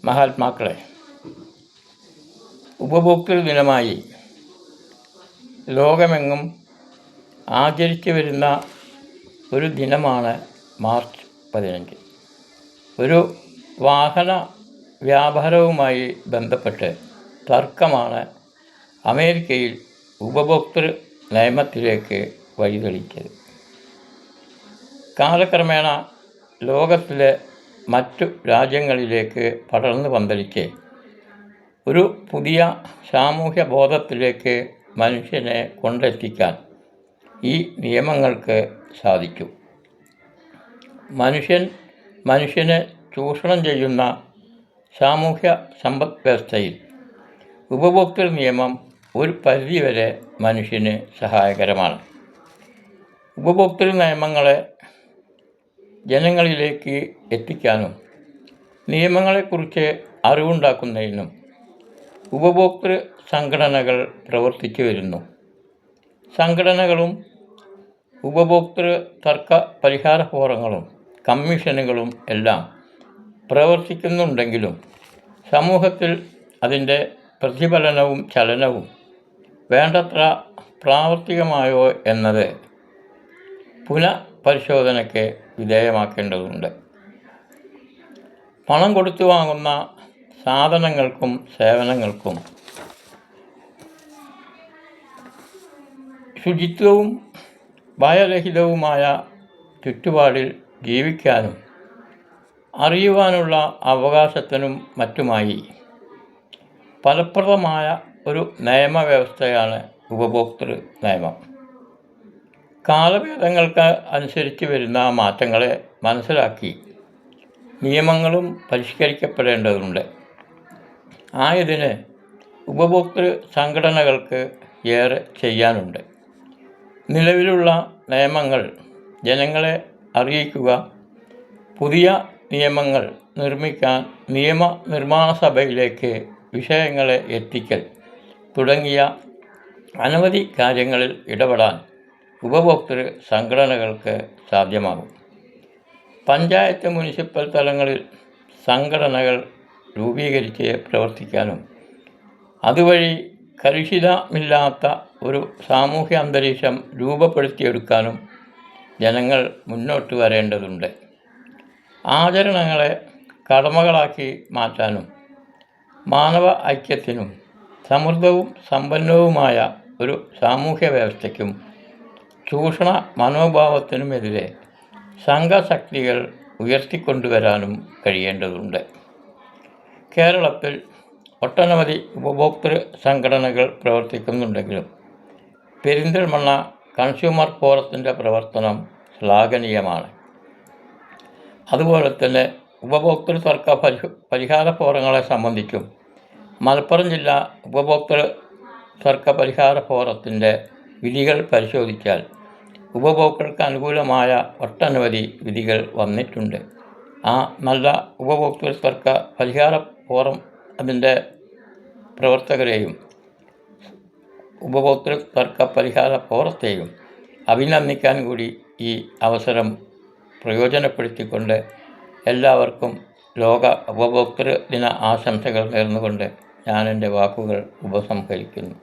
മഹാത്മാക്കളെ, ഉപഭോക്തൃ ദിനമായി ലോകമെങ്ങും ആചരിച്ചു വരുന്ന ഒരു ദിനമാണ് മാർച്ച് 15. ഒരു വാഹന വ്യാപാരവുമായി ബന്ധപ്പെട്ട് തർക്കമാണ് അമേരിക്കയിൽ ഉപഭോക്തൃ നിയമത്തിലേക്ക് വഴിതെളിച്ചത്. കാലക്രമേണ ലോകത്തിലെ മറ്റു രാജ്യങ്ങളിലേക്ക് പടർന്നു പന്തലിച്ച് ഒരു പുതിയ സാമൂഹ്യ ബോധത്തിലേക്ക് മനുഷ്യനെ കൊണ്ടെത്തിക്കാൻ ഈ നിയമങ്ങൾക്ക് സാധിച്ചു. മനുഷ്യനെ ചൂഷണം ചെയ്യുന്ന സാമൂഹ്യ സമ്പദ് വ്യവസ്ഥയിൽ ഉപഭോക്തൃ നിയമം ഒരു പരിധിവരെ മനുഷ്യന് സഹായകരമാണ്. ഉപഭോക്തൃ നിയമങ്ങളെ ജനങ്ങളിലേക്ക് എത്തിക്കാനും നിയമങ്ങളെക്കുറിച്ച് അറിവുണ്ടാക്കുന്നതിനും ഉപഭോക്തൃ സംഘടനകൾ പ്രവർത്തിച്ചു വരുന്നു. സംഘടനകളും ഉപഭോക്തൃ തർക്ക പരിഹാര ഫോറങ്ങളും കമ്മീഷനുകളും എല്ലാം പ്രവർത്തിക്കുന്നുണ്ടെങ്കിലും സമൂഹത്തിൽ അതിൻ്റെ പ്രതിഫലനവും ചലനവും വേണ്ടത്ര പ്രാവർത്തികമായോ എന്നത് പുനഃപരിശോധനയ്ക്ക് വിധേയമാക്കേണ്ടതുണ്ട്. പണം കൊടുത്തു വാങ്ങുന്ന സാധനങ്ങൾക്കും സേവനങ്ങൾക്കും ശുചിത്വവും ഭയരഹിതവുമായ ചുറ്റുപാടിൽ ജീവിക്കാനും അറിയുവാനുള്ള അവകാശത്തിനും മറ്റുമായി ഫലപ്രദമായ ഒരു നിയമവ്യവസ്ഥയാണ് ഉപഭോക്തൃ നിയമം. കാലഭേദങ്ങൾക്ക് അനുസരിച്ച് വരുന്ന മാറ്റങ്ങളെ മനസ്സിലാക്കി നിയമങ്ങളും പരിഷ്കരിക്കപ്പെടേണ്ടതുണ്ട്. ആയതിന് ഉപഭോക്തൃ സംഘടനകൾക്ക് ഏറെ ചെയ്യാനുണ്ട്. നിലവിലുള്ള നിയമങ്ങൾ ജനങ്ങളെ അറിയിക്കുക, പുതിയ നിയമങ്ങൾ നിർമ്മിക്കാൻ നിയമനിർമ്മാണ സഭയിലേക്ക് വിഷയങ്ങളെ എത്തിക്കൽ തുടങ്ങിയ അനവധി കാര്യങ്ങളിൽ ഇടപെടാൻ ഉപഭോക്തൃ സംഘടനകൾക്ക് സാധ്യമാകും. പഞ്ചായത്ത്, മുനിസിപ്പൽ തലങ്ങളിൽ സംഘടനകൾ രൂപീകരിച്ച് പ്രവർത്തിക്കാനും അതുവഴി കലുഷിതമില്ലാത്ത ഒരു സാമൂഹ്യ അന്തരീക്ഷം രൂപപ്പെടുത്തിയെടുക്കാനും ജനങ്ങൾ മുന്നോട്ട് വരേണ്ടതുണ്ട്. ആചരണങ്ങളെ കടമകളാക്കി മാറ്റാനും മാനവ ഐക്യത്തിനും സമൃദ്ധവും സമ്പന്നവുമായ ഒരു സാമൂഹ്യ വ്യവസ്ഥയ്ക്കും ചൂഷണ മനോഭാവത്തിനുമെതിരെ സംഘശക്തികൾ ഉയർത്തിക്കൊണ്ടുവരാനും കഴിയേണ്ടതുണ്ട്. കേരളത്തിൽ ഒട്ടനവധി ഉപഭോക്തൃ സംഘടനകൾ പ്രവർത്തിക്കുന്നുണ്ടെങ്കിലും പെരിന്തൽമണ്ണ കൺസ്യൂമർ ഫോറത്തിൻ്റെ പ്രവർത്തനം ശ്ലാഘനീയമാണ്. അതുപോലെ തന്നെ ഉപഭോക്തൃ തർക്ക പരിഹാര ഫോറങ്ങളെ സംബന്ധിച്ചും മലപ്പുറം ജില്ലാ ഉപഭോക്തൃ തർക്ക പരിഹാര ഫോറത്തിൻ്റെ വിധികൾ പരിശോധിച്ചാൽ ഉപഭോക്തൃക്ക് അനുകൂലമായ ഒട്ടനവധി വിധികൾ വന്നിട്ടുണ്ട്. ആ നല്ല ഉപഭോക്തൃ തർക്ക പരിഹാര ഫോറം അതിൻ്റെ പ്രവർത്തകരെയും ഉപഭോക്തൃ തർക്ക പരിഹാര ഫോറത്തെയും അഭിനന്ദിക്കാൻ കൂടി ഈ അവസരം പ്രയോജനപ്പെടുത്തിക്കൊണ്ട് എല്ലാവർക്കും ലോക ഉപഭോക്തൃ ദിന ആശംസകൾ നേർന്നുകൊണ്ട് ഞാൻ എൻ്റെ വാക്കുകൾ ഉപസംഹരിക്കുന്നു.